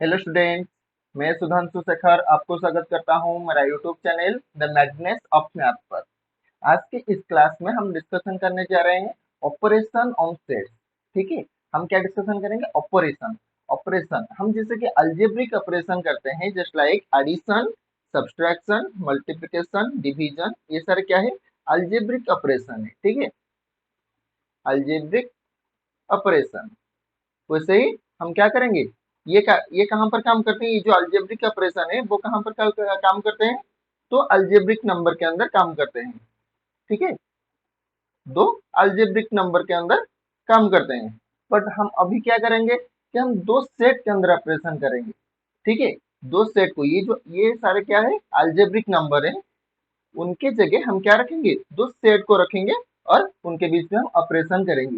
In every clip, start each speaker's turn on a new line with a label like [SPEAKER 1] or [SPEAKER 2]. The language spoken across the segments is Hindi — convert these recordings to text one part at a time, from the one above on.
[SPEAKER 1] हेलो स्टूडेंट, मैं सुधांशु शेखर आपको स्वागत करता हूं मेरा YouTube channel the मैग्नेस of math पर। आज की इस क्लास में हम डिस्कशन करने जा रहे हैं ऑपरेशन ऑन सेट्स। ठीक है, हम क्या डिस्कशन करेंगे? ऑपरेशन। ऑपरेशन हम जैसे कि अलजेब्रिक ऑपरेशन करते हैं, just like addition, subtraction, multiplication, division, ये सारे क्या है? अलजेब्रिक ऑपरेशन है। ठीक है, अलजेब्रिक ऑपरेशन। वैसे ही हम क्या करेंगे, ये कहाँ पर काम करते हैं? ये जो अलजेब्रिक ऑपरेशन है वो कहाँ पर काम करते हैं? तो अलजेब्रिक नंबर के अंदर काम करते हैं। ठीक है, दो अलजेब्रिक नंबर के अंदर काम करते हैं। बट हम अभी क्या करेंगे कि हम दो सेट के अंदर ऑपरेशन करेंगे। ठीक है, दो सेट को, ये सारे क्या है? अलजेब्रिक नंबर है। उनके जगह हम क्या रखेंगे? दो सेट को रखेंगे और उनके बीच में हम ऑपरेशन करेंगे।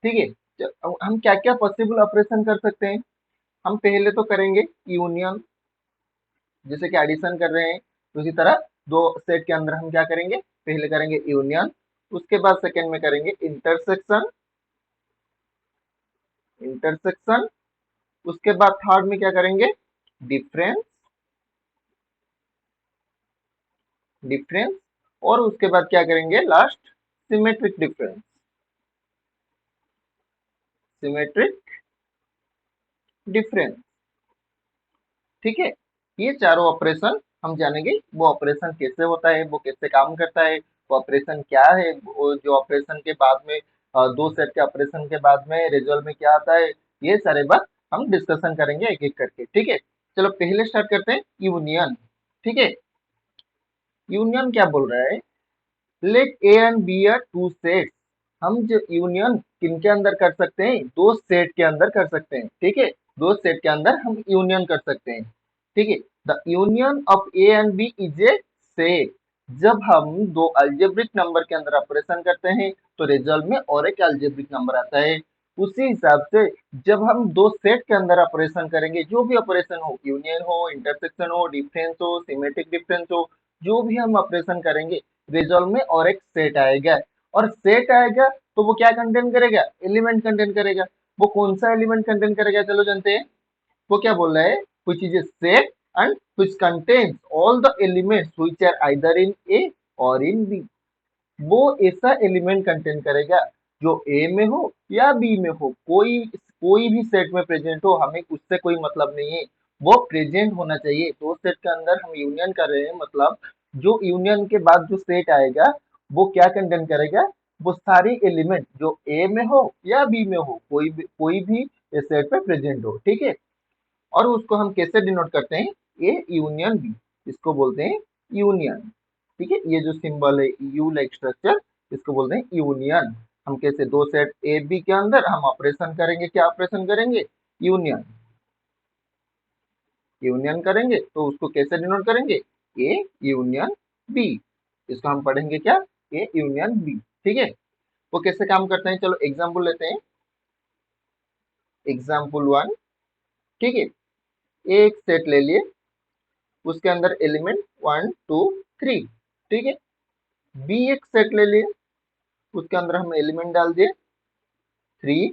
[SPEAKER 1] ठीक है, हम क्या क्या पॉसिबल ऑपरेशन कर सकते हैं? हम पहले तो करेंगे यूनियन, जैसे कि एडिशन कर रहे हैं, उसी तरह दो सेट के अंदर हम क्या करेंगे? पहले करेंगे यूनियन, उसके बाद सेकंड में करेंगे इंटरसेक्शन। इंटरसेक्शन, उसके बाद थर्ड में क्या करेंगे? डिफरेंस। डिफरेंस, और उसके बाद क्या करेंगे? Last symmetric difference. Symmetric difference. ठीक है, ये चारों ऑपरेशन हम जानेंगे। वो ऑपरेशन कैसे होता है, वो कैसे काम करता है, वो ऑपरेशन क्या है, वो जो ऑपरेशन के बाद में दो सेट के ऑपरेशन के बाद में रिजल्ट में क्या आता है, ये सारे बात हम डिस्कशन करेंगे एक एक करके। ठीक है, चलो पहले स्टार्ट करते हैं यूनियन। ठीक है, यूनियन क्या बोल रहा है? Let A and B are two set. हम जो यूनियन किनके अंदर कर सकते हैं? दो सेट के अंदर कर सकते हैं। ठीक है, दो सेट के अंदर हम यूनियन कर सकते हैं। ठीक है, the union of A and B is a set. जब हम दो अल्जेब्रिक नंबर के अंदर ऑपरेशन करते हैं तो रिजल्ट में और एक अल्जेब्रिक नंबर आता है। उसी हिसाब से जब हम दो सेट के अंदर ऑपरेशन करेंगे, जो भी ऑपरेशन हो, यूनियन हो, इंटरसेक्शन हो, डिफरेंस हो, सिमेट्रिक डिफरेंस हो, जो भी हम ऑपरेशन करेंगे, रिजल्ट में और एक सेट आएगा। और सेट आएगा तो वो क्या कंटेन करेगा? एलिमेंट कंटेन करेगा। वो कौन सा एलिमेंट कंटेन करेगा? चलो जानते हैं। वो क्या बोल रहा है? which is a set and which contains all the elements which are either in A or in B। वो ऐसा एलिमेंट कंटेन करेगा जो ए में हो या बी में हो, कोई कोई भी सेट में प्रेजेंट हो, हमें उससे कोई मतलब नहीं है, वो प्रेजेंट होना चाहिए। तो सेट के अंदर हम यूनियन कर रहे हैं, मतलब जो यूनियन के बाद जो सेट आएगा वो क्या कंटेन करेगा? वो सारी एलिमेंट जो ए में हो या बी में हो, कोई भी इस सेट में प्रेजेंट हो। ठीक है, और उसको हम कैसे डिनोट करते हैं? ए यूनियन बी, इसको बोलते हैं यूनियन। ठीक है, ये जो सिंबल है यू लाइक स्ट्रक्चर, इसको बोलते हैं यूनियन। हम कैसे दो सेट ए बी के अंदर हम ऑपरेशन करेंगे? क्या ऑपरेशन करेंगे? यूनियन। यूनियन करेंगे तो उसको कैसे डिनोट करेंगे? A union B. इसको हम पढ़ेंगे क्या? A union B. ठीक है, वो कैसे काम करते हैं? चलो एग्जाम्पल लेते हैं। Example one. ठीक है, एक सेट ले लिए, उसके अंदर एलिमेंट वन टू थ्री। ठीक है, बी एक सेट ले लिए, उसके अंदर हम एलिमेंट डाल दिए थ्री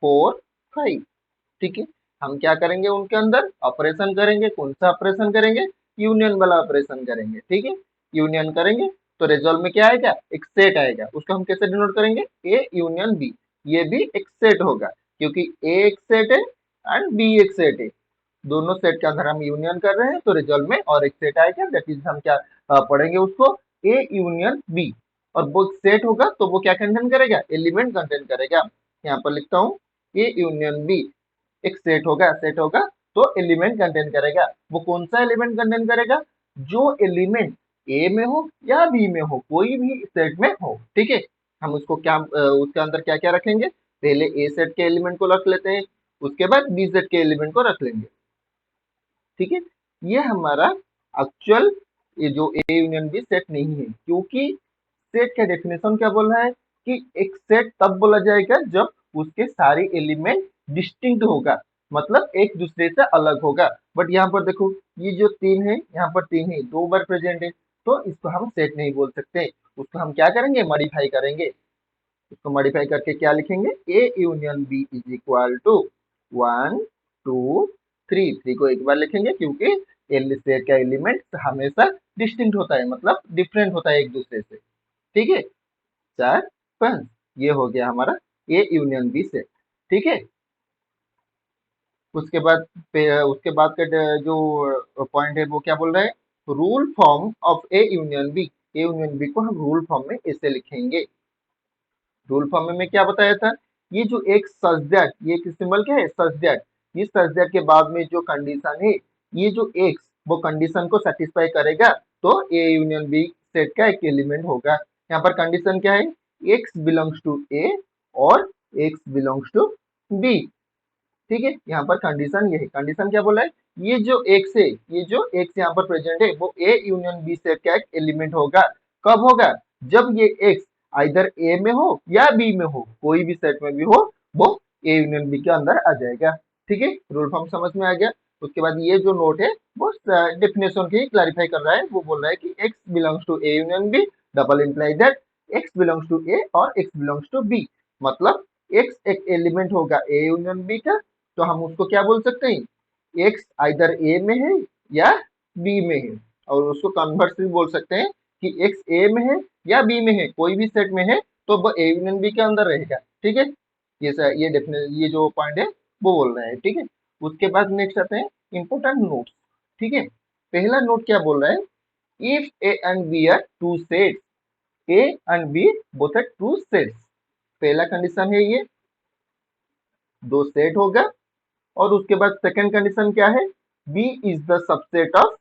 [SPEAKER 1] फोर फाइव। ठीक है, हम क्या करेंगे? उनके अंदर ऑपरेशन करेंगे। कौन सा ऑपरेशन करेंगे? यूनियन वाला ऑपरेशन करेंगे। ठीक है, यूनियन करेंगे तो रिजल्ट में क्या आएगा? एक सेट आएगा। उसको हम कैसे डिनोट करेंगे? A union B. ये भी एक सेट होगा क्योंकि ए एक सेट है एंड बी एक सेट है। दोनों सेट के अंदर हम यूनियन कर रहे हैं तो रिजल्ट में और एक सेट आएगा। दैट इज हम क्या पढ़ेंगे उसको? A union B. और वो सेट होगा तो वो क्या कंटेन करेगा? एलिमेंट कंटेन करेगा। यहाँ पर लिखता हूँ ए यूनियन बी। एक सेट होगा तो एलिमेंट कंटेन करेगा। वो कौन सा एलिमेंट कंटेन करेगा? जो एलिमेंट ए में हो या बी में हो, कोई भी सेट में हो। ठीक है, हम उसको क्या उसके अंदर क्या क्या रखेंगे? पहले ए सेट के एलिमेंट को रख लेते हैं, उसके बाद बी सेट के एलिमेंट को रख लेंगे। ठीक है, ये हमारा एक्चुअल, ये जो ए यूनियन बी सेट नहीं है, क्योंकि सेट का डेफिनेशन क्या बोल रहा है कि एक सेट तब बोला जाएगा जब उसके सारे एलिमेंट डिस्टिंक्ट होगा, मतलब एक दूसरे से अलग होगा। बट यहाँ पर देखो, ये जो तीन है, यहाँ पर तीन है, दो बार प्रेजेंट है, तो इसको हम सेट नहीं बोल सकते। उसको हम क्या करेंगे? मॉडिफाई करेंगे। इसको मॉडिफाई करके क्या लिखेंगे? A union B is equal to 1 2 3 3 को एक बार लिखेंगे क्योंकि सेट का एलिमेंट हमेशा डिस्टिंक्ट होता है, मतलब डिफरेंट होता है एक दूसरे से। ठीक है, 4 5 ये हो गया हमारा ए यूनियन बी सेट। ठीक है, उसके बाद का जो पॉइंट है वो क्या बोल रहा है, rule form of A union B. A union B को हम रूल फॉर्म में ऐसे लिखेंगे। रूल फॉर्म में क्या बताया था, ये जो एक सच दैट, ये सिंबल क्या है, सच दैट, ये सच दैट के बाद में जो कंडीशन है, ये जो एक्स वो कंडीशन को सेटिस्फाई करेगा तो ए यूनियन बी सेट का एक एलिमेंट होगा। यहाँ पर कंडीशन क्या है, एक्स बिलोंग्स टू ए और एक्स बिलोंग्स टू बी। ठीक है, यहाँ पर कंडीशन ये है, कंडीशन क्या बोला है, ये जो एक्स है, ये जो एक्स यहाँ पर प्रेजेंट है वो ए यूनियन बी सेट का एक एलिमेंट होगा। कब होगा, जब ये एक्स आइदर ए में हो या बी में हो, कोई भी सेट में भी हो वो ए यूनियन बी के अंदर आ जाएगा। ठीक है, रूल फॉर्म समझ में आ गया। उसके बाद ये जो नोट है वो डेफिनेशन की क्लैरिफाई कर रहा है, वो बोल रहा है कि X belongs to A union B double imply that X belongs to A और एक्स बिलोंग्स टू बी। मतलब एक्स एक एलिमेंट होगा ए यूनियन बी का, तो हम उसको क्या बोल सकते हैं, एक्स आइदर ए में है या बी में है। और उसको कन्वर्सली बोल सकते हैं कि एक्स ए में है या बी में है, कोई भी सेट में है तो वो ए यूनियन बी के अंदर रहेगा। ठीक है, ये जो पॉइंट है वो बोल रहा है। ठीक है, उसके बाद नेक्स्ट आते हैं इंपोर्टेंट नोट्स। ठीक है, पहला नोट क्या बोल रहा है, if A and B are two sets, A and B both are two sets. पहला कंडीशन है ये, दो सेट होगा। और उसके बाद सेकंड कंडीशन क्या है, B is the subset of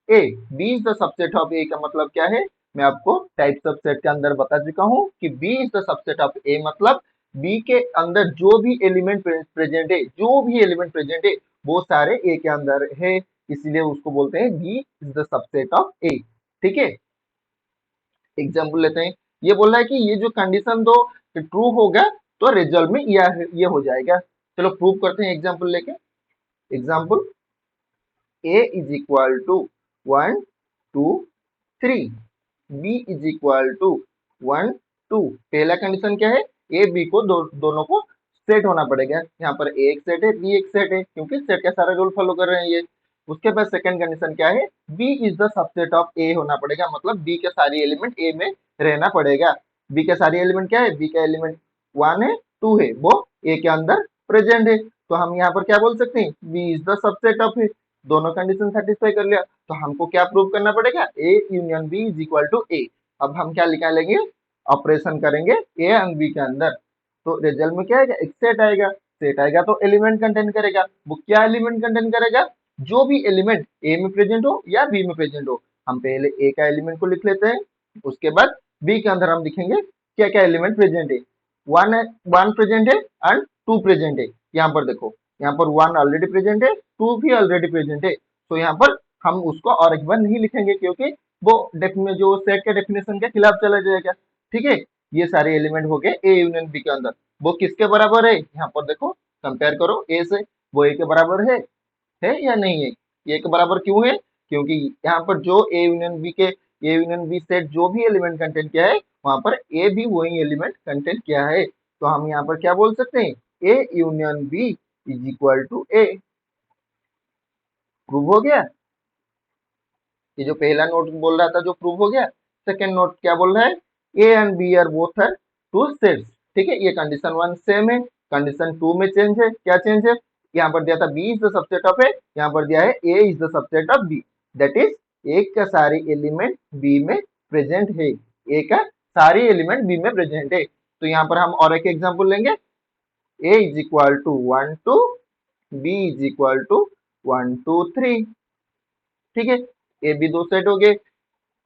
[SPEAKER 1] A. B is the subset of A का मतलब क्या है, मैं आपको टाइप्स ऑफ सेट के अंदर बता चुका हूं कि B is the subset of A मतलब बी के अंदर जो भी एलिमेंट प्रेजेंट है, जो भी एलिमेंट प्रेजेंट है वो सारे ए के अंदर है, इसलिए उसको बोलते हैं B is the subset of A. ठीक है, एग्जाम्पल लेते हैं। ये बोल रहा है कि ये जो कंडीशन दो ट्रू होगा तो रिजल्ट में ये हो जाएगा। चलो प्रूव करते हैं एग्जाम्पल लेके। Example, a is equal to 1 2 3, b is equal to 1 2। पहला कंडीशन क्या है, ए बी को दोनों को सेट होना पड़ेगा। यहाँ पर ए एक सेट है, बी एक सेट है, क्योंकि सेट का सारा रूल फॉलो कर रहे हैं ये। उसके बाद सेकंड कंडीशन क्या है, B is the subset of A होना पड़ेगा, मतलब बी के सारे एलिमेंट ए में रहना पड़ेगा। बी के सारे एलिमेंट क्या है, बी का एलिमेंट 1 है 2 है, वो ए के अंदर प्रेजेंट है, तो हम यहाँ पर क्या बोल सकते हैं, B is the subset of A. दोनों कंडीशन सेटिस्फाई कर लिया तो हमको क्या प्रूव करना पड़ेगा, A union B is equal to A. अब हम क्या निकालेंगे, ऑपरेशन करेंगे ए एंड बी के अंदर, तो रिजल्ट में क्या आएगा, एक सेट आएगा। सेट आएगा तो एलिमेंट कंटेन करेगा, वो क्या एलिमेंट कंटेन करेगा, जो भी एलिमेंट ए में प्रेजेंट हो या बी में प्रेजेंट हो। हम पहले ए का एलिमेंट को लिख लेते हैं, उसके बाद बी के अंदर हम लिखेंगे क्या क्या एलिमेंट प्रेजेंट है। वन प्रेजेंट है एंड टू प्रेजेंट है। यहाँ पर देखो, यहाँ पर 1 ऑलरेडी प्रेजेंट है, 2 भी ऑलरेडी प्रेजेंट है, तो यहाँ पर हम उसको और एक बार नहीं लिखेंगे क्योंकि वो जो सेट के डेफिनेशन के खिलाफ चला जाएगा। ठीक है, ये सारे एलिमेंट हो गए ए यूनियन बी के अंदर। वो किसके बराबर है, यहाँ पर देखो कंपेयर करो ए से, वो ए के बराबर है या नहीं है। ए के बराबर क्यों है, क्योंकि यहाँ पर जो ए यूनियन बी के ए यूनियन बी सेट जो भी एलिमेंट कंटेंट किया है वहां पर ए भी वही एलिमेंट कंटेंट किया है, तो हम यहाँ पर क्या बोल सकते हैं, A union B is equal to A. Prove हो गया, ये जो पहला नोट बोल रहा था जो प्रूव हो गया। सेकंड नोट क्या बोल रहा है, A and B are both are two sets. ठीक है, ये कंडीशन 1 सेम है, कंडीशन 2 में चेंज है। क्या चेंज है, यहाँ पर दिया था B is the subset of A, यहाँ पर दिया है A is the subset of B. That is A का सारे एलिमेंट बी में प्रेजेंट है, ए का सारे एलिमेंट बी में प्रेजेंट है। तो यहाँ पर हम और एक एग्जाम्पल लेंगे, A is equal to 1 2, B is equal to 1 2 3। ठीक है, ए बी दो सेट हो गए,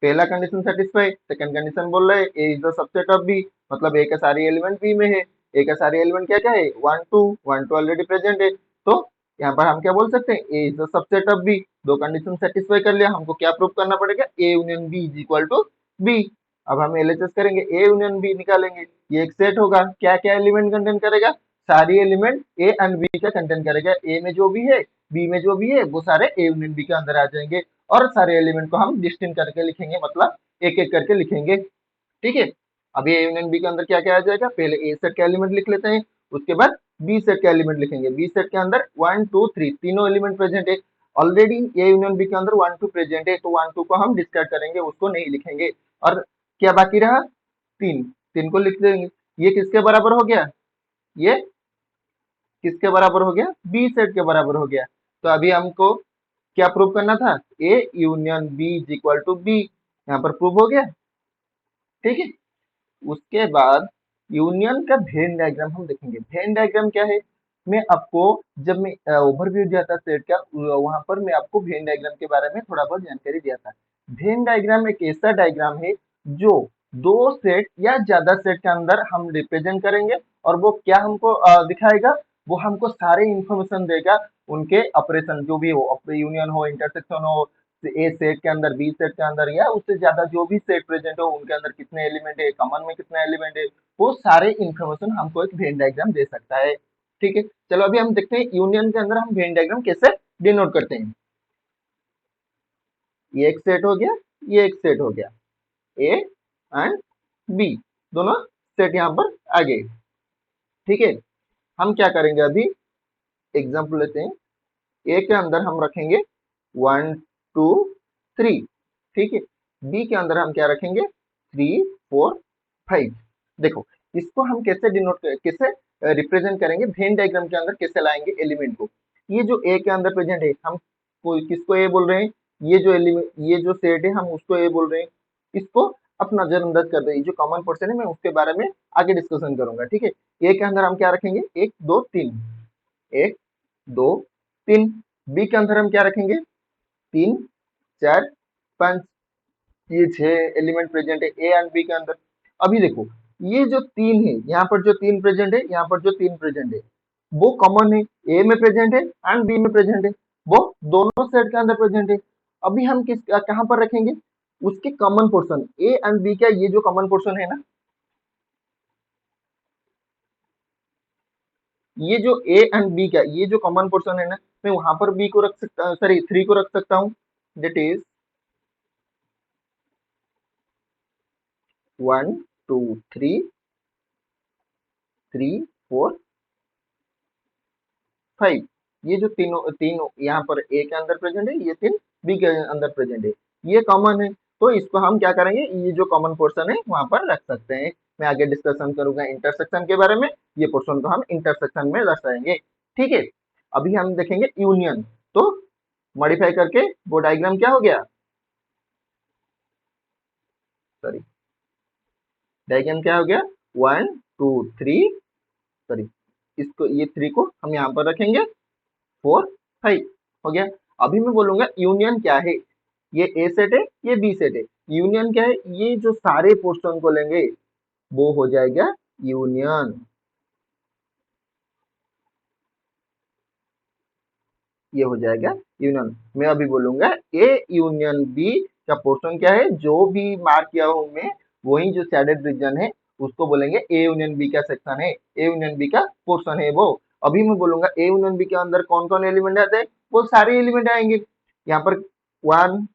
[SPEAKER 1] पहला कंडीशन सेटिस्फाई। सेकंड कंडीशन बोल रहा है A is the subset of B, मतलब ए का सारे एलिमेंट बी में है। ए का सारे एलिमेंट क्या क्या है, 1 2, 1 2 ऑलरेडी प्रेजेंट है, तो यहाँ पर हम क्या बोल सकते हैं, A is the subset of B. दो कंडीशन सेटिस्फाई कर लिया, हमको क्या प्रूव करना पड़ेगा, A union B is equal to B. अब हम एलएचएस करेंगे, ए यूनियन बी निकालेंगे, ये एक सेट होगा, क्या क्या एलिमेंट कंटेन करेगा, सारी एलिमेंट ए एंड बी का कंटेन करेगा। ए में जो भी है, बी में जो भी है, वो सारे ए यूनियन बी के अंदर आ जाएंगे, और सारे एलिमेंट को हम डिस्टिंक्ट करके लिखेंगे, मतलब एक एक करके लिखेंगे। ठीक है, अब ये यूनियन बी के अंदर क्या क्या आ जाएगा, पहले ए सेट का एलिमेंट लिख लेते हैं, उसके बाद बी सेट का एलिमेंट लिखेंगे। बी सेट के अंदर 1 2 3 तीनों एलिमेंट प्रेजेंट है। ऑलरेडी ए यूनियन बी के अंदर 1 2 प्रेजेंट है, तो 1 2 को हम डिस्कार्ड करेंगे, उसको नहीं लिखेंगे। और क्या बाकी रहा? 3, 3 को लिख देंगे। ये किसके बराबर हो गया? ये किसके बराबर हो गया? बी सेट के बराबर हो गया। तो अभी हमको क्या प्रूव करना था? A union B is equal to B. यहाँ पर प्रूव हो गया। ठीक है, उसके बाद यूनियन का वेन डायग्राम हम देखेंगे। वेन डायग्राम क्या है? मैं आपको जब मैं ओवरव्यू दिया था सेट का, वहां पर मैं आपको वेन डायग्राम के बारे में थोड़ा बहुत जानकारी दिया था। वेन डायग्राम एक ऐसा डायग्राम है जो दो सेट या ज्यादा सेट के अंदर हम रिप्रेजेंट करेंगे, और वो क्या हमको दिखाएगा? वो हमको सारे इंफॉर्मेशन देगा उनके ऑपरेशन जो भी हो, यूनियन हो, इंटरसेक्शन हो, ए सेट के अंदर, बी सेट के अंदर, या उससे ज्यादा जो भी सेट प्रेजेंट हो उनके अंदर कितने एलिमेंट है, कॉमन में कितने एलिमेंट है, वो सारे इंफॉर्मेशन हमको एक वेन डायग्राम दे सकता है। ठीक है, चलो अभी हम देखते हैं यूनियन के अंदर हम वेन डायग्राम कैसे डिनोट करते हैं। ये एक सेट हो गया, ये एक सेट हो गया, ए एंड बी दोनों सेट यहाँ पर आ गए। ठीक है, हम क्या करेंगे अभी? एग्जाम्पल लेते हैं। ए के अंदर हम रखेंगे 1 2 3। ठीक है, बी के अंदर हम क्या रखेंगे? 3 4 5। देखो, इसको हम कैसे डिनोट कैसे रिप्रेजेंट करेंगे, वेन डायग्राम के अंदर कैसे लाएंगे एलिमेंट को। ये जो ए के अंदर प्रेजेंट है, हम किसको ए बोल रहे हैं? ये जो एलिमेंट, ये जो सेट है, हम उसको ए बोल रहे हैं। इसको आप नजरअंदाज कर दे, जो कॉमन पर्सन है मैं उसके बारे में आगे डिस्कशन करूंगा। ठीक है, ए के अंदर हम क्या रखेंगे? 1 2 3, 1 2 3। बी के अंदर हम क्या रखेंगे? 3 4 5। ये 6 एलिमेंट प्रेजेंट है ए एंड बी के अंदर। अभी देखो, ये जो 3 है, यहाँ पर जो 3 प्रेजेंट है, यहाँ पर जो 3 प्रेजेंट है, वो कॉमन है, ए में प्रेजेंट है एंड बी में प्रेजेंट है, वो दोनों सेट के अंदर प्रेजेंट है। अभी हम कहाँ पर रखेंगे? उसके common portion, A and B का ये जो कॉमन पोर्शन है ना, ये जो ए एंड बी का ये जो कॉमन पोर्शन है ना, मैं वहां पर बी को रख सकता, सॉरी 3 को रख सकता हूँ। That is 1 2 3 3 4 5। ये जो तीनों तीनों यहाँ पर ए के अंदर प्रेजेंट है, ये 3 बी के अंदर प्रेजेंट है, ये कॉमन है। तो इसको हम क्या करेंगे? ये जो कॉमन पोर्शन है वहां पर रख सकते हैं। मैं आगे डिस्कशन करूंगा इंटरसेक्शन के बारे में, ये पोर्शन को हम इंटरसेक्शन में दर्शाएंगे। ठीक है, अभी हम देखेंगे यूनियन। तो मॉडिफाई करके वो डायग्राम क्या हो गया? सॉरी, डायग्राम क्या हो गया? 1 2 3, सॉरी, इसको ये 3 को हम यहाँ पर रखेंगे, 4 5 हो गया। अभी मैं बोलूंगा यूनियन क्या है। ये ए सेट है, ये बी सेट है। यूनियन क्या है? ये जो सारे पोर्शन को लेंगे वो हो जाएगा यूनियन। ये हो जाएगा यूनियन। मैं अभी बोलूंगा ए यूनियन बी का पोर्शन क्या है, जो भी मार्क किया हूं मैं, वही जो शेडेड रीजन है उसको बोलेंगे ए यूनियन बी का सेक्शन है, ए यूनियन बी का पोर्शन है वो। अभी मैं बोलूंगा ए यूनियन बी के अंदर कौन कौन एलिमेंट आते हैं, वो सारे एलिमेंट आएंगे। यहाँ पर वन,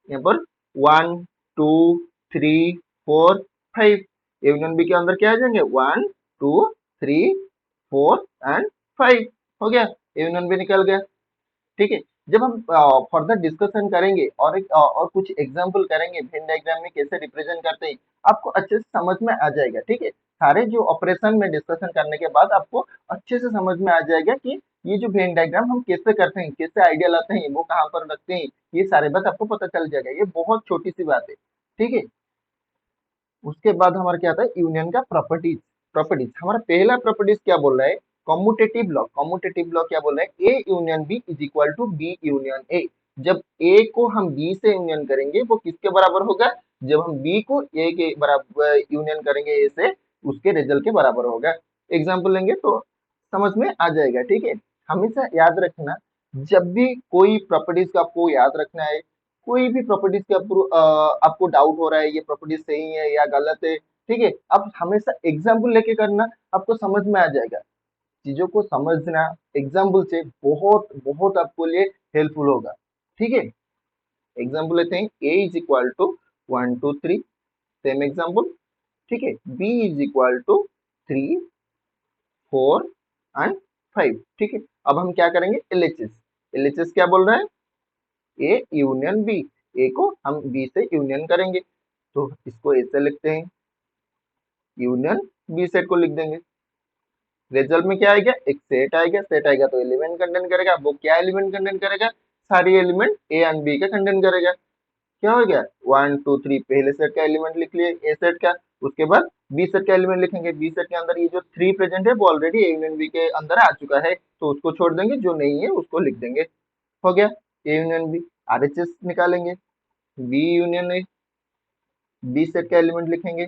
[SPEAKER 1] यहाँ पर 1 2 3 4 5। यूनियन बी के अंदर क्या आ जाएंगे? 1 2 3 4 एंड 5 हो गया, यूनियन बी निकल गया। ठीक है, जब हम फर्दर डिस्कशन करेंगे और और कुछ एग्जांपल करेंगे वेन डायग्राम में कैसे रिप्रेजेंट करते हैं, आपको अच्छे से समझ में आ जाएगा। ठीक है, सारे जो ऑपरेशन में डिस्कशन करने के बाद आपको अच्छे से समझ में आ जाएगा कि ये जो वेन डायग्राम हम कैसे करते हैं, कैसे आइडिया लाते हैं, वो कहाँ पर रखते हैं, ये सारे बात आपको पता चल जाएगा। ये बहुत छोटी सी बात है। ठीक है, उसके बाद हमारा क्या आता है? यूनियन का प्रॉपर्टीज। प्रॉपर्टीज, हमारा पहला प्रॉपर्टीज क्या बोल रहा है? Commutative law. कॉम्यूटेटिव लॉ क्या बोल रहा है? A union B is equal to B union A. जब ए को हम बी से यूनियन करेंगे वो किसके बराबर होगा? जब हम बी को ए के बराबर यूनियन करेंगे ए से, उसके रिजल्ट के बराबर होगा। एग्जाम्पल लेंगे तो समझ में आ जाएगा। ठीक है, हमेशा याद रखना, जब भी कोई प्रॉपर्टीज का आपको याद रखना है, कोई भी प्रॉपर्टीज के आपको डाउट हो रहा है ये प्रॉपर्टीज सही है या गलत है, ठीक है, आप हमेशा एग्जाम्पल लेके करना, आपको समझ में आ जाएगा। चीजों को समझना एग्जाम्पल से बहुत बहुत आपको लिए हेल्पफुल होगा। ठीक है, एग्जाम्पल लेते हैं। A is equal to 1 2 3, same example. ठीक है, B is equal to 3 4 and 5। ठीक है, अब हम क्या करेंगे, एलएचएस। एलएचएस क्या बोल रहा है, ए यूनियन बी। ए को हम बी से यूनियन करेंगे, तो इसको ए से लिखते हैं, यूनियन बी सेट को लिख देंगे। रिजल्ट में क्या आएगा, एक सेट आएगा। सेट आएगा तो एलिमेंट कंटेन करेगा। वो क्या एलिमेंट कंटेन करेगा, सारी एलिमेंट ए एंड बी का कंटेन करेगा। क्या हो गया, 1 2 3 पहले सेट का एलिमेंट लिख लिए ए सेट का। उसके बाद बी सेट का एलिमेंट लिखेंगे। बी सेट के अंदर ये जो 3 प्रेजेंट है वो ऑलरेडी ए यूनियन बी के अंदर आ चुका है, तो उसको छोड़ देंगे, जो नहीं है उसको लिख देंगे। हो गया ए यूनियन बी। आरएचएस निकालेंगे, B union A. B set का एलिमेंट लिखेंगे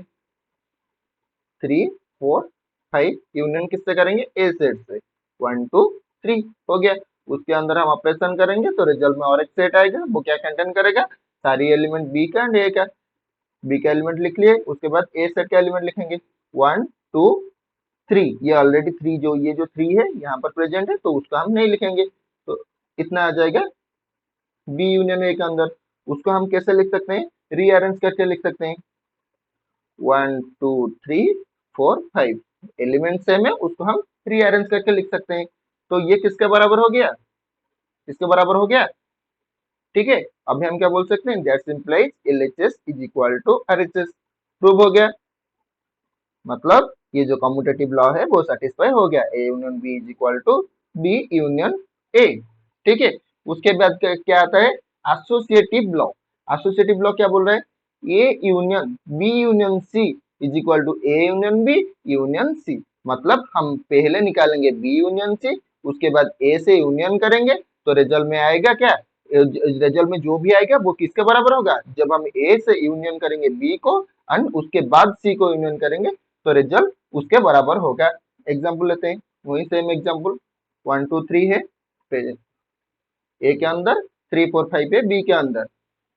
[SPEAKER 1] 3 4 5। यूनियन किससे करेंगे, ए सेट से, 1 2 3। हो गया, उसके अंदर हम ऑपरेशन करेंगे तो रिजल्ट में और एक सेट आएगा। वो क्या कंटेन करेगा, सारी एलिमेंट बी का एंड ए का। बी का एलिमेंट लिख लिए, उसके बाद ए सेट का एलिमेंट लिखेंगे 1 2 3। ये ऑलरेडी 3, जो ये जो 3 है यहाँ पर प्रेजेंट है, तो उसका हम नहीं लिखेंगे, तो इतना आ जाएगा बी यूनियन ए के अंदर। उसको हम कैसे लिख सकते हैं, रीअरेंज करके लिख सकते हैं। 1 2 3 4 5 एलिमेंट सेम है, उसको हम रीअरेंज करके लिख सकते हैं। तो ये किसके बराबर हो गया, इसके बराबर हो गया। ठीक है, अभी हम क्या बोल सकते हैं, that implies LHS is equal to RHS. Prove हो गया, मतलब ये जो कम्यूटेटिव लॉ है वो सेटिस्फाई हो गया, A union B is equal to B union A. ठीक है, उसके बाद क्या आता है, एसोसिएटिव लॉ। एसोसिएटिव लॉ क्या बोल रहा है, A union B union C is equal to A union B union C. मतलब हम पहले निकालेंगे बी यूनियन सी, उसके बाद ए से यूनियन करेंगे, तो रिजल्ट में आएगा क्या, रिजल्ट में जो भी आएगा वो किसके बराबर होगा, जब हम ए से यूनियन करेंगे बी को एंड उसके बाद सी को यूनियन करेंगे, तो रिजल्ट उसके बराबर होगा। एग्जाम्पल लेते हैं, वही सेम एग्जाम्पल, 1 2 3 है ए के अंदर, 3 4 5 है बी के अंदर।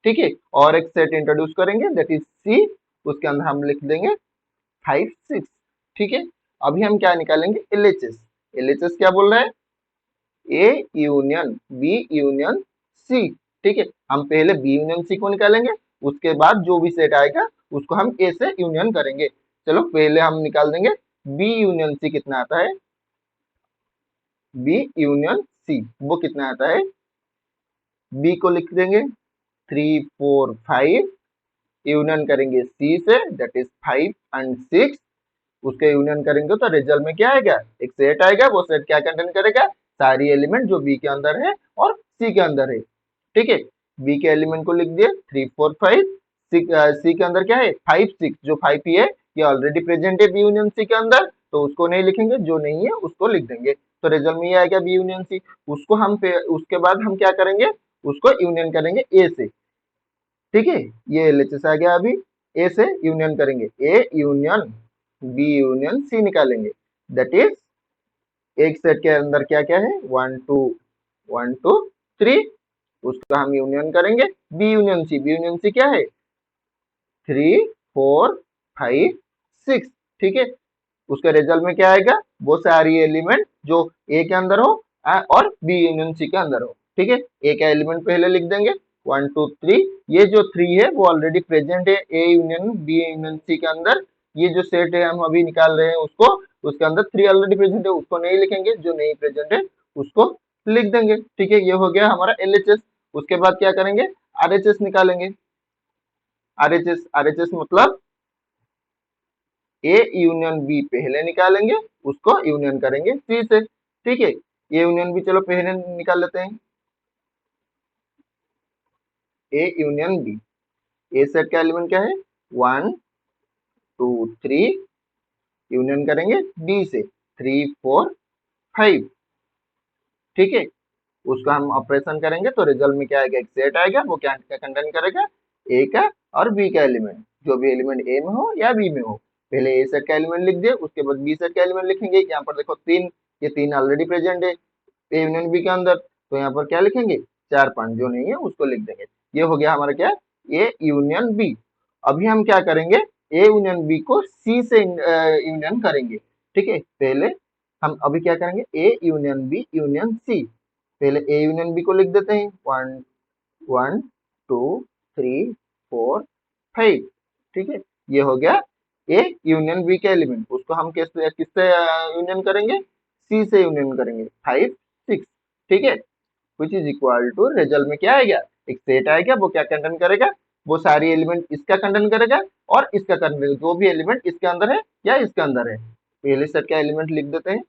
[SPEAKER 1] ठीक है, और एक सेट इंट्रोड्यूस करेंगे दैट इज सी, उसके अंदर हम लिख देंगे 5 6। ठीक है, अभी हम क्या निकालेंगे, एलएचएस। एलएचएस क्या बोल रहा है, A union B union C. ठीक है, हम पहले बी यूनियन सी को निकालेंगे, उसके बाद जो भी सेट आएगा उसको हम ए से यूनियन करेंगे। चलो पहले हम निकाल देंगे बी यूनियन सी कितना आता है, बी यूनियन सी वो कितना आता है, बी को लिख देंगे 3 4 5, यूनियन करेंगे सी से दैट इज 5 एंड 6। उसके यूनियन करेंगे तो रिजल्ट में क्या आएगा, एक सेट आएगा। वो सेट क्या कंटेन करेगा, सारी एलिमेंट जो बी के अंदर है और सी के अंदर है। ठीक है, बी के एलिमेंट को लिख दिए 3 4 5। सी के अंदर क्या है, 5 6। जो 5 ही है ये ऑलरेडी प्रेजेंट है बी यूनियन सी के अंदर, तो उसको नहीं लिखेंगे, जो नहीं है उसको लिख देंगे, तो रिजल्ट में ये आएगा बी यूनियन सी। उसको हम उसके बाद हम क्या करेंगे, उसको यूनियन करेंगे ए से। ठीक है, ये एलएचएस आ गया। अभी ए से यूनियन करेंगे, A union B union C निकालेंगे, दैट इज एक सेट के अंदर क्या क्या है, 1 2 उसका हम यूनियन करेंगे B union C. B union C क्या है, 3 4 5 6। ठीक है, उसके रिजल्ट में क्या आएगा, वो सारी एलिमेंट जो ए के अंदर हो और बी यूनियन सी के अंदर हो। ठीक है, ए का एलिमेंट पहले लिख देंगे 1 2 3। ये जो 3 है वो ऑलरेडी प्रेजेंट है A union B union C के अंदर। ये जो सेट है हम अभी निकाल रहे हैं उसको, उसके अंदर 3 ऑलरेडी प्रेजेंट है, उसको नहीं लिखेंगे, जो नहीं प्रेजेंट है उसको लिख देंगे। ठीक है, ये हो गया हमारा एलएचएस। उसके बाद क्या करेंगे, आरएचएस निकालेंगे। आरएचएस, आरएचएस मतलब ए यूनियन बी पहले निकालेंगे, उसको यूनियन करेंगे सी से। ठीक है, ए यूनियन बी चलो पहले निकाल लेते हैं, A union B. A set का एलिमेंट क्या है, 1 2 3, यूनियन करेंगे डी से 3 4 5। ठीक है, उसका हम ऑपरेशन करेंगे तो रिजल्ट में क्या आएगा, एक सेट आएगा। वो क्या कंटेन करेगा, ए का और बी का एलिमेंट, जो भी एलिमेंट ए में हो या बी में हो। पहले ए सेट का एलिमेंट लिख दिए, उसके बाद बी सेट का एलिमेंट लिखेंगे। यहाँ पर देखो 3, ये 3 ऑलरेडी प्रेजेंट है ए यूनियन बी के अंदर, तो यहाँ पर क्या लिखेंगे, 4 5, जो नहीं है उसको लिख देंगे। ये हो गया हमारा क्या, ए यूनियन बी। अभी हम क्या करेंगे, ए यूनियन बी को सी से यूनियन करेंगे। ठीक है, पहले हम अभी क्या करेंगे, A union B union C. पहले ए यूनियन बी को लिख देते हैं, 1 1 2 3 4 5। ठीक है, ये हो गया ए यूनियन बी के एलिमेंट। उसको हम किससे किससे यूनियन करेंगे, सी से यूनियन करेंगे 5 6, ठीक है, which is equal to result में क्या आएगा, एक सेट आएगा, वो क्या कंटेन करेगा, वो सारी एलिमेंट इसका कंटेन करेगा और इसका कंटेन करेगा, जो भी एलिमेंट इसके अंदर है या इसके अंदर है। पहले सेट का एलिमेंट लिख देते हैं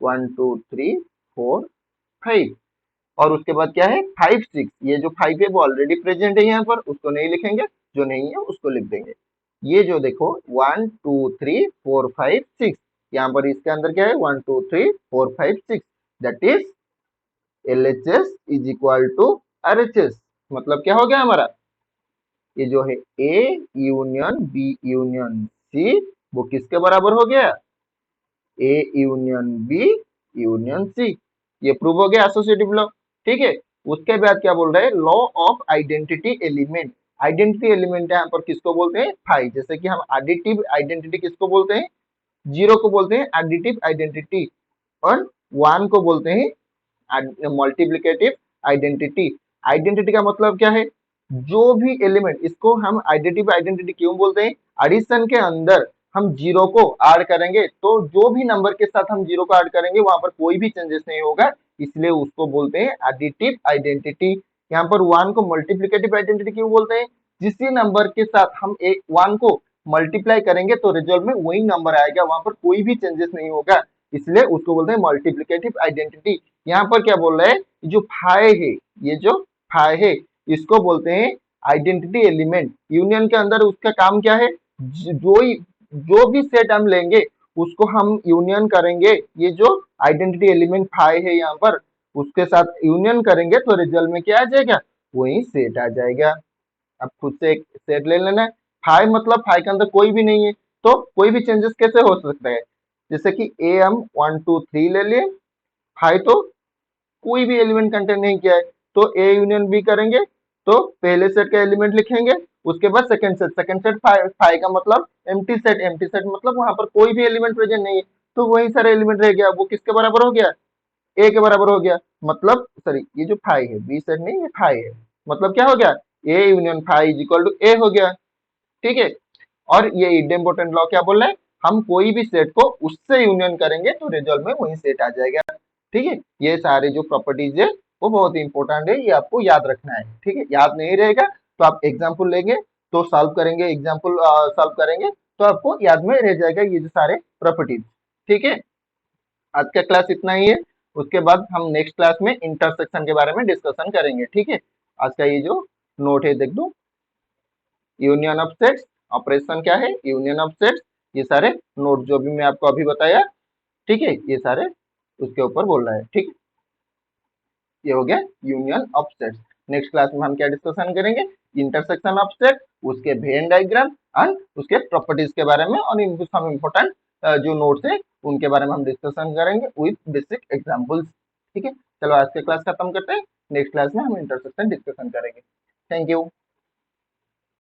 [SPEAKER 1] 1 2 3 4 5, और उसके बाद क्या है 5 6, ये जो 5 है वो ऑलरेडी प्रेजेंट है यहाँ पर, उसको नहीं लिखेंगे, जो नहीं है उसको लिख देंगे। ये जो देखो 1 2 3 4 5 6, यहाँ पर इसके अंदर क्या है 1 2 3 4 5 6, that is LHS is equal to RHS। मतलब क्या हो गया हमारा, ये जो है A union B union C वो किसके बराबर हो गया, A union B union C। ये प्रूव हो गया एसोसिएटिव लॉ, ठीक है। उसके बाद क्या बोल रहे हैं, law of identity element. Identity element यहाँ पर किसको बोलते हैं, फाई। जैसे कि हम एडिटिव आइडेंटिटी किसको बोलते हैं, जीरो को बोलते हैं एडिटिव आइडेंटिटी, और वन को बोलते हैं मल्टीप्लिकेटिव आइडेंटिटी। आइडेंटिटी का मतलब क्या है, जो भी एलिमेंट, इसको हम आइडेंटिटी आइडेंटिटी क्यों बोलते हैं, एडिशन के अंदर हम जीरो को ऐड करेंगे तो जो भी नंबर के साथ हम जीरो को ऐड करेंगे वहां पर कोई भी चेंजेस नहीं होगा, इसलिए उसको बोलते हैं एडिटिव आइडेंटिटी। यहाँ पर वन को मल्टीप्लिकेटिव आइडेंटिटी क्यों बोलते हैं, जिस नंबर के साथ हम एक वन को मल्टीप्लाई करेंगे तो रिजल्ट में वही नंबर आएगा, वहां पर कोई भी चेंजेस नहीं होगा, इसलिए उसको बोलते हैं मल्टीप्लिकेटिव आइडेंटिटी। यहाँ पर क्या बोल रहा है, जो फाइ है, ये जो फाइ है इसको बोलते हैं आइडेंटिटी एलिमेंट। यूनियन के अंदर उसका काम क्या है, जो भी सेट हम लेंगे उसको हम यूनियन करेंगे, ये जो आइडेंटिटी एलिमेंट फाइ है यहाँ पर उसके साथ यूनियन करेंगे तो रिजल्ट में क्या आ जाएगा, वही सेट आ जाएगा। अब खुद से एक सेट ले लेना है, फाइ मतलब फाइ के अंदर कोई भी नहीं है तो कोई भी चेंजेस कैसे हो सकता है, जैसे कि ए हम 1 2 3 ले लिए, फाइ तो कोई भी एलिमेंट कंटेन नहीं किया है, तो ए यूनियन बी करेंगे तो पहले सेट का एलिमेंट लिखेंगे, उसके बाद सेकंड सेट फाइ का मतलब एम्प्टी सेट मतलब वहां पर कोई भी एलिमेंट प्रेजेंट नहीं है, तो वही सारा एलिमेंट रह गया, वो किसके बराबर हो गया, ए के बराबर हो गया। मतलब सॉरी, ये जो फाइ है बी सेट नहीं, ये फाइ है, मतलब क्या हो गया, A union phi is equal to A हो गया, ठीक है। और ये इम्पोर्टेंट लॉ क्या बोल रहा है, हम कोई भी सेट को उससे यूनियन करेंगे तो रिजल्ट में वही सेट आ जाएगा, ठीक है। ये सारे जो प्रॉपर्टीज है वो बहुत ही इंपॉर्टेंट है, ये आपको याद रखना है, ठीक है। याद नहीं रहेगा तो आप एग्जाम्पल लेंगे तो सॉल्व करेंगे, एग्जाम्पल सॉल्व करेंगे तो आपको याद में रह जाएगा ये जो सारे प्रॉपर्टीज, ठीक है। आज का क्लास इतना ही है, उसके बाद हम नेक्स्ट क्लास में इंटरसेक्शन के बारे में डिस्कशन करेंगे, ठीक है। आज का ये जो नोट है देख दो, यूनियन ऑफ सेट्स, ऑपरेशन क्या है, यूनियन ऑफ सेट्स, ये सारे नोट जो भी मैं आपको अभी बताया, ठीक है, ये सारे उसके ऊपर बोल रहा है, ठीक है। ये हो गया union of sets. Next class में हम क्या डिस्कशन करेंगे, इंटरसेक्शन ऑफ सेट, उसके वेन डायग्राम एंड उसके प्रॉपर्टीज के बारे में, और सम इम्पोर्टेंट जो नोट्स है उनके बारे में हम डिस्कशन करेंगे विद बेसिक एग्जांपल्स, ठीक है। चलो आज के क्लास खत्म करते हैं, नेक्स्ट क्लास में हम इंटरसेक्शन डिस्कशन करेंगे। Thank you.